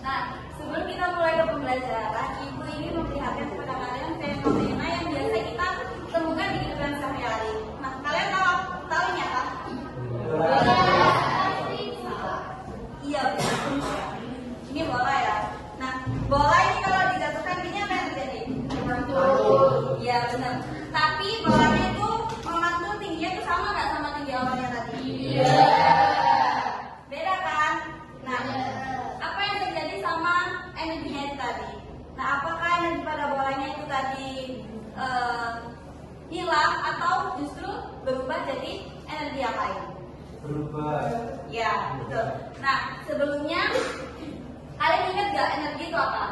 Nah, sebelum kita mulai ke pembelajaran, Ibu ini memperlihatkan kepada kalian fenomena yang biasa kita temukan di kehidupan sehari-hari. Nah, kalian tahu ini apa? Iya, betul. Ini bola ya. Nah, bola ini kalau dijatuhkan ini apa yang terjadi? Memantul. Iya, benar. Tapi bolanya itu memantul tingginya itu sama nggak sama tinggi awalnya tadi? Iya. Beda kan? Nah, apa yang terjadi sama energinya itu tadi? Nah, apakah energi pada bolanya itu tadi hilang atau justru berubah jadi energi yang lain? Berubah. Ya, betul. Nah, sebelumnya kalian ingat gak energi itu apa?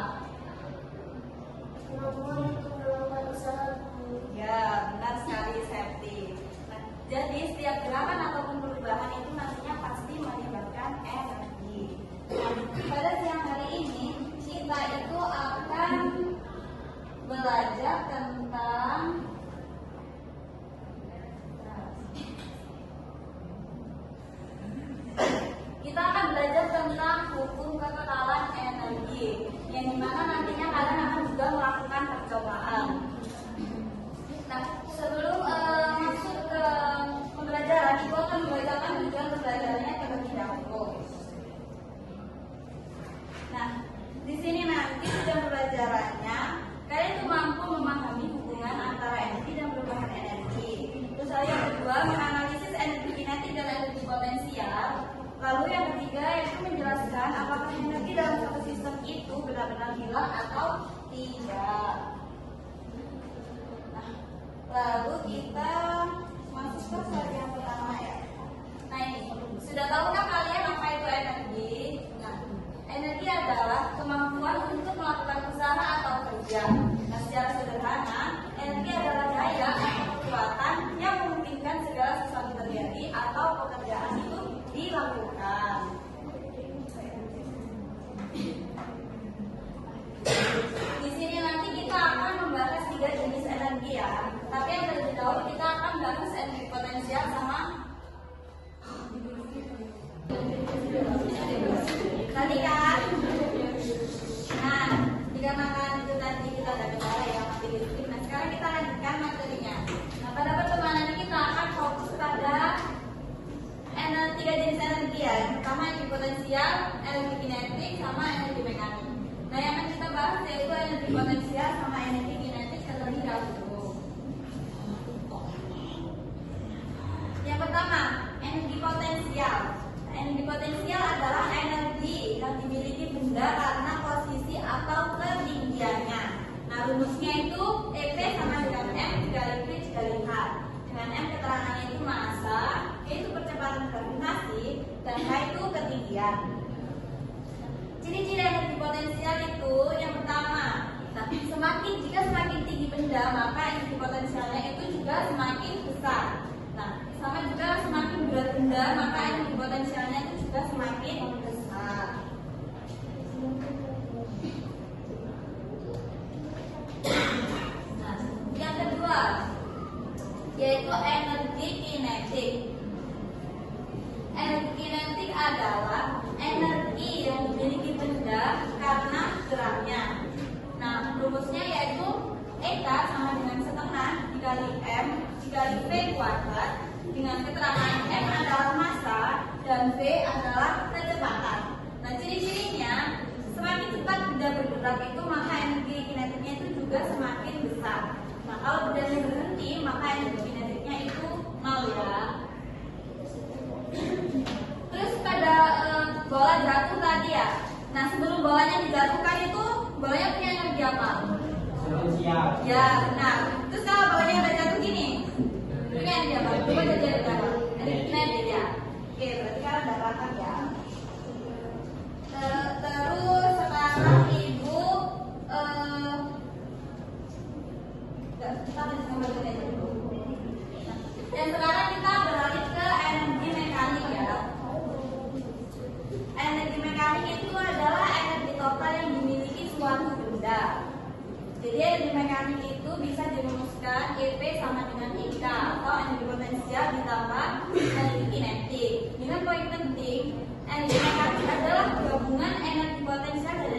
Ya, benar sekali, Septi. Nah, jadi setiap gerakan ataupun perubahan itu nantinya pasti menyebabkan energi. Nah, pada siang hari ini kita itu akan belajar tentang hukum kekekalan energi, yang dimana nantinya kalian akan juga melakukan percobaan. Nah, sebelum masuk ke pembelajaran, Ibu akan membacakan tujuan pembelajarannya terlebih dahulu. Nah, di sini nanti tujuan pembelajarannya kalian itu mampu memahami hubungan antara energi dan perubahan energi. Terus yang kedua, menganalisis energi kinetik dan energi potensial. Lalu yang ketiga yaitu menjelaskan apakah energi dalam satu sistem itu benar-benar hilang atau tidak. Nah, lalu kita masuk ke slide yang pertama ya. Nah ini, sudah tahukah kalian apa itu energi? Nah, energi adalah kemampuan untuk melakukan usaha atau kerja. Nah, secara sederhana, energi adalah daya atau kekuatan yang memungkinkan segala sesuatu terjadi atau pekerjaan itu dilakukan. Di sini nanti kita akan membahas 3 jenis energi ya. Tapi yang terlebih dahulu kita akan bahas energi potensial sama tadi kan. Nah, dikarenakan itu tadi kita ada kendala ya mati listrik. Nah, sekarang kita lanjutkan materinya. Nah, pada pertemuan ini kita akan fokus pada 3 jenis energi ya. Pertama energi potensial, energi kinetik, sama energi mekanik. Nah, yang akan kita bahas yaitu energi potensial sama energi kinetik terlebih dahulu. Yang pertama, energi potensial. Nah, energi potensial adalah energi yang dimiliki benda karena posisi atau ketinggiannya. Nah, rumusnya itu EP sama dengan M dikali V dikali H. Dengan M keterangannya itu massa, E itu percepatan gravitasi, dan H itu ketinggian. Ciri-ciri energi potensial itu yang pertama, nah, jika semakin tinggi benda maka energi potensialnya itu juga semakin besar. Nah, sama juga semakin berat benda maka energi potensialnya itu juga semakin besar. Nah, yang kedua yaitu energi kinetik. Energi kinetik adalah energi yang dimiliki benda karena geraknya. Nah, rumusnya yaitu EK sama dengan setengah dikali M dikali V kuadrat, dengan keterangan M adalah massa dan V adalah kecepatan. Nah, ciri-cirinya semakin cepat benda bergerak itu maka energi kinetiknya itu juga semakin besar. Nah, kalau bendanya berhenti maka energi kinetiknya itu 0 ya. Terus pada bola jatuh tadi ya. Nah, sebelum bolanya dijatuhkan itu bolanya punya energi apa? Potensial. Ya, benar. Terus kalau bolanya udah jatuh gini, punya energi apa? Coba jadi berapa? Energi kinetik ya. Oke, berarti kan udah rata ya. Terus sekarang ibu kita lanjut kembali aja dulu. Dan sekarang kita beralih ke energi mekanik ya. Energi mekanik itu adalah energi total yang dimiliki suatu benda. Jadi energi mekanik itu bisa dirumuskan EP sama dengan IK atau energi potensial ditambah energi kinetik. Dengan poin penting, energi mekanik adalah gabungan energi potensial dari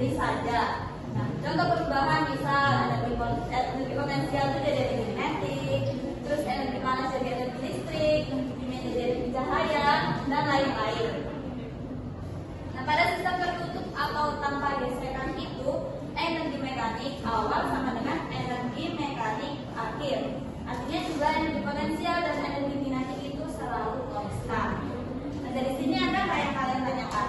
jenis saja. Nah, contoh perubahan misal energi potensial itu jadi energi kinetik, terus energi panas jadi energi listrik, energi kimia jadi energi cahaya, dan lain-lain. Nah, pada sistem tertutup atau tanpa gesekan itu, energi mekanik awal sama dengan energi mekanik akhir. Artinya juga energi potensial dan energi kinetik itu selalu konstan. Nah, dari sini ada apa yang kalian tanyakan?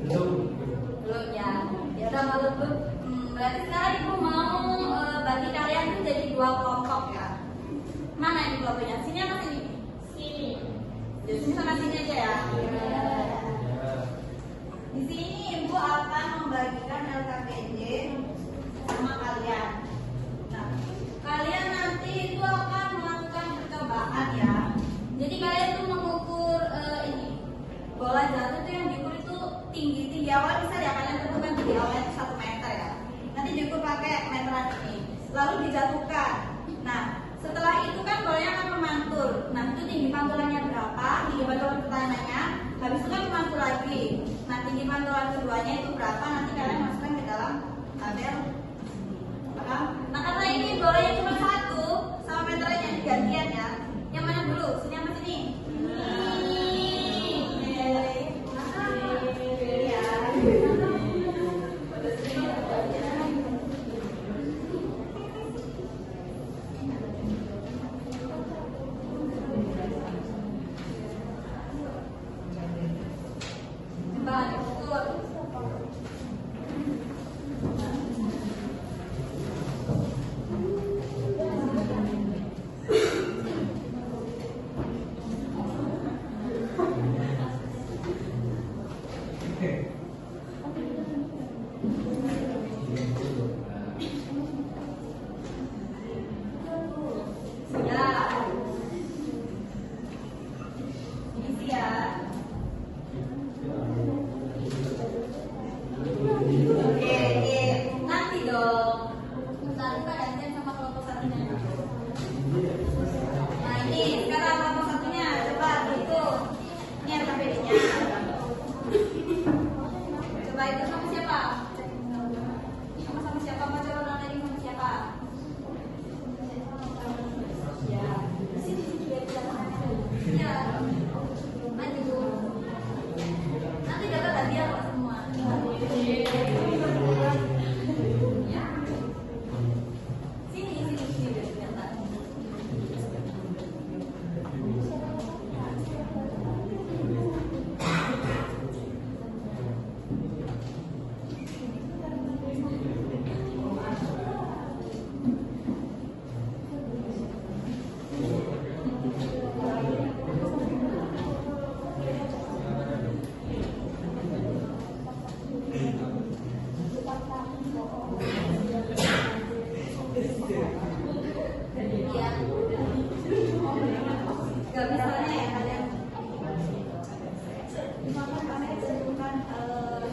Belum ya. Ya udah kalau belum, berarti sekarang ibu mau bagi kalian itu jadi dua kelompok ya. Mana ini kelompoknya? Sini apa sini? Sini. Di sini sama sini aja ya. Di sini ibu akan membagikan LKPD sama kalian. Nah, kalian nanti itu akan melakukan percobaan ya. Jadi kalian tuh mengukur ini bola jatuh tuh yang diukur itu tinggi awal bisa ya, kalian tentukan tinggi awalnya itu 1 meter ya. Nanti diukur pakai meteran ini, lalu dijatuhkan. Nah, setelah itu kan bolanya akan memantul. Nah, itu tinggi pantulannya berapa? Tinggi pantulan pertanyaannya. Habis itu kan memantul lagi. Nah, tinggi pantulan keduanya itu berapa? Nanti kalian masukkan ke dalam tabel. Paham? Nah, karena ini bolanya cuma 1 sama meterannya gantian ya. Yang mana dulu? Sini apa sini?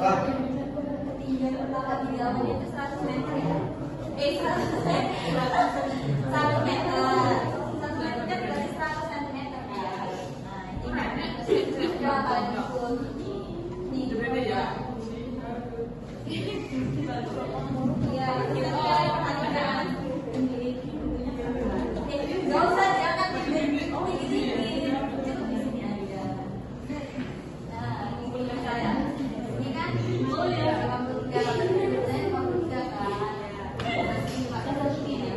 Ketinggian kepala di dalam itu 100 meter ya. 1 meter. 1 meternya berarti 100 cm ya. Nah, ini berapa ini? Ya. Ya, kita perhatikan. Gak usah diangkat tinggi-tinggi. Cukup di sini aja. Nah, ini punya saya. Ini kan? Oh ya. 53 kan? Masih 4 ini ya.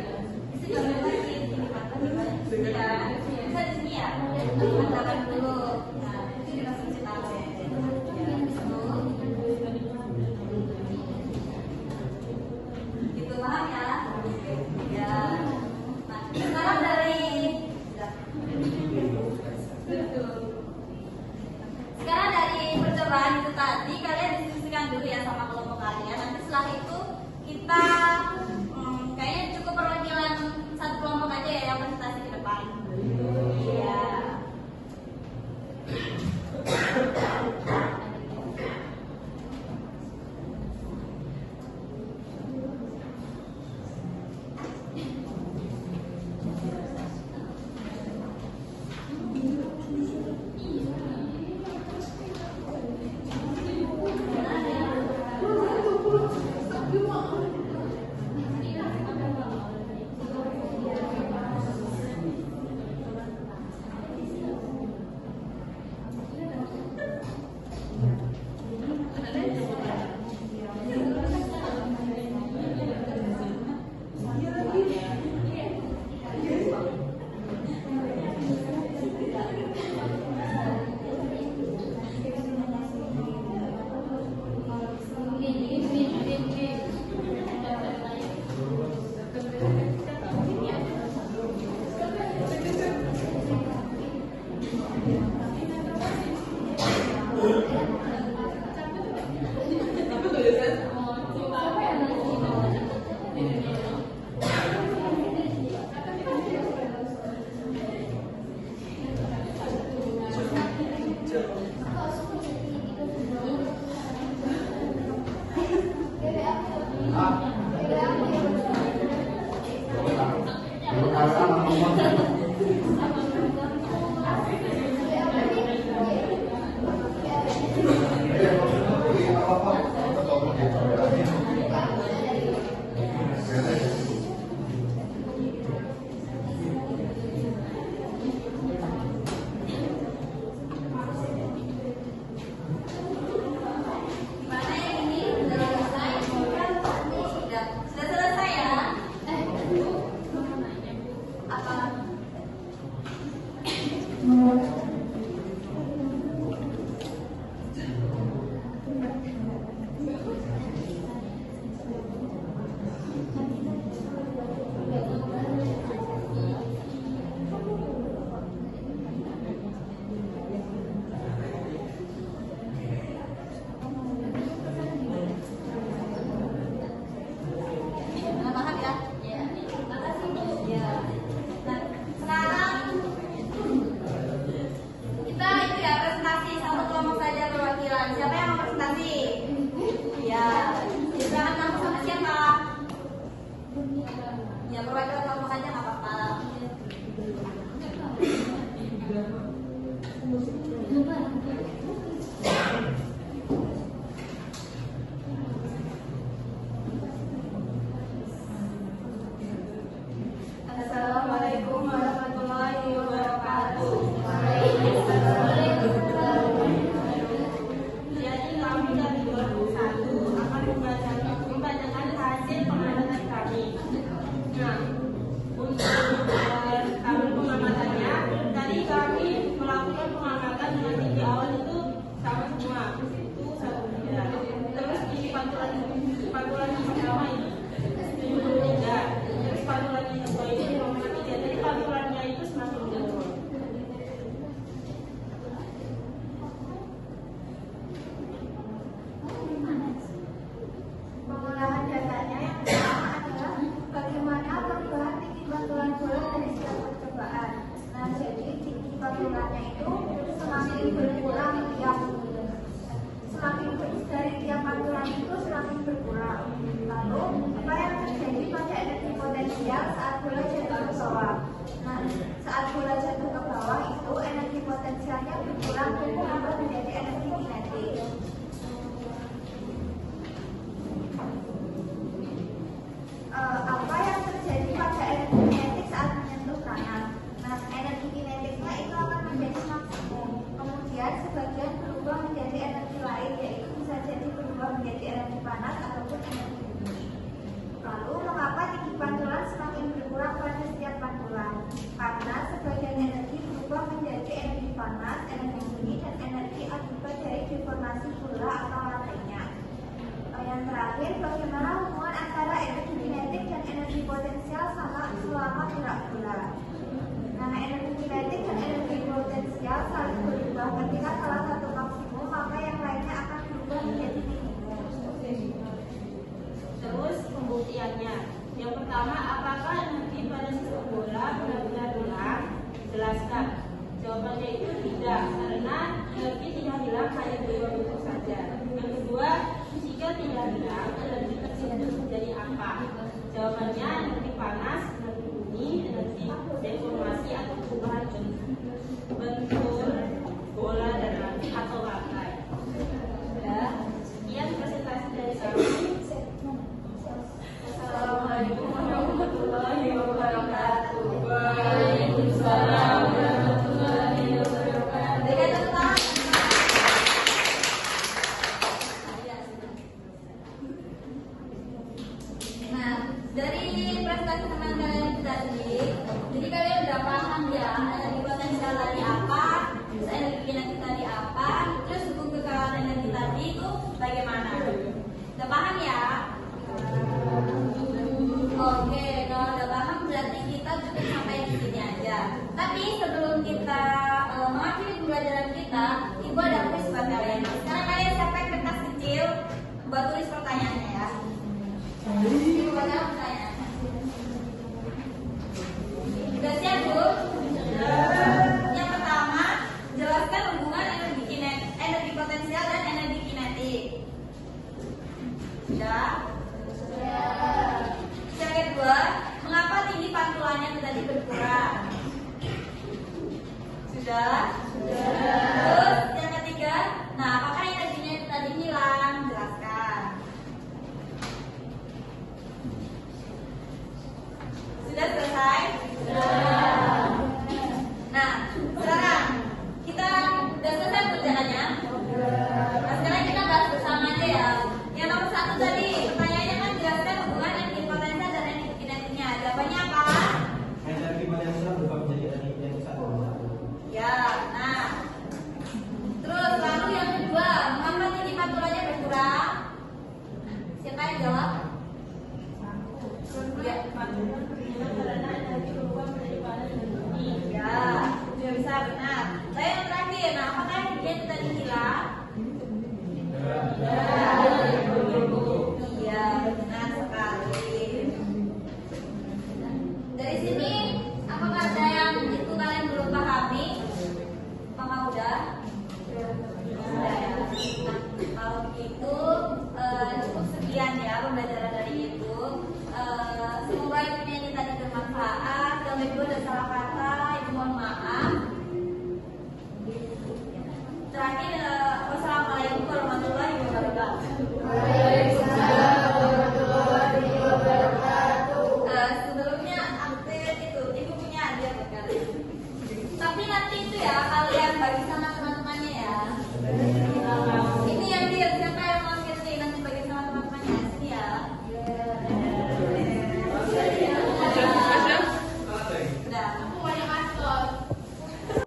Gimana yang ini? Sudah selesai? Sudah selesai ya? Apa? Nah, paham ya? Ya. Makasih Bu. Ya. Nah, sekarang kita itu ya presentasi satu kelompok saja perwakilan. Siapa yang mau presentasi? Ya. Silakan kamu sama siapa? Ya perwakilan kelompok aja nggak apa-apa. Assalamualaikum warahmatullahi wabarakatuh. Jadi kami dari 21 akan membacakan hasil pengamatan kami. Nah, untuk kami pengamatannya, tadi kami melakukan pengamatan dengan tinggi awal itu sama semua, itu 1,3. Terus isi pantulan yang pertama itu 73. Terus pantulan yang kedua itu 5,3. Jadi pantulannya itu semakin menurun. Pengolahan datanya yang pertama adalah bagaimana perubahan tinggi pantulan bola dari setiap percobaan. Nah, jadi tinggi pantulannya itu semakin berkurang dari tiap pantulan itu semakin berkurang. Lalu, apa yang terjadi pada energi potensial saat bola jatuh ke bawah? Nah, saat bola jatuh ke bawah itu energi potensialnya berkurang dan berubah menjadi energi kinetik. Apa yang terjadi pada energi kinetik saat menyentuh tanah? Nah, energi kinetiknya itu akan menjadi maksimum. Kemudian sebagian berubah menjadi energi lain, yaitu bisa jadi berubah menjadi energi panas ataupun energi dingin. Lalu, mengapa tinggi pantulan semakin berkurang pada setiap pantulan? Karena sebagian energi berubah menjadi energi panas, energi dingin, dan energi akibat dari deformasi bola atau lantainya. Yang terakhir, bagaimana hubungan antara energi kinetik dan energi potensial selama gerak bola? Nah, energi kinetik dan energi potensial saling berubah. Ketika salah satu maksimum, maka yang lainnya akan berubah menjadi minimum. Terus pembuktiannya. Yang pertama, apakah energi pada sistem bola benar-benar hilang? Jelaskan. Jawabannya itu tidak, karena energi tidak hilang, hanya berubah bentuk saja. Yang kedua, jika tidak hilang, energi tersebut menjadi apa? Jawabannya energi panas, energi dingin, energi deformasi atau perubahan bentuk bola dan atau lantai. Ya, sekian presentasi dari kami. Assalamualaikum warahmatullahi wabarakatuh. Waalaikumsalam warahmatullahi wabarakatuh. Berikan tepuk tangan. Nah, dari presentasi teman kalian tadi, jadi kalian udah paham ya energi potensial tadi apa, terus energi kinetik tadi apa, terus hubung kekalahan energi tadi itu bagaimana? Udah paham ya? Oke, kalau udah paham berarti kita cukup sampai di sini aja. Tapi sebelum kita mengakhiri pembelajaran kita, Ibu ada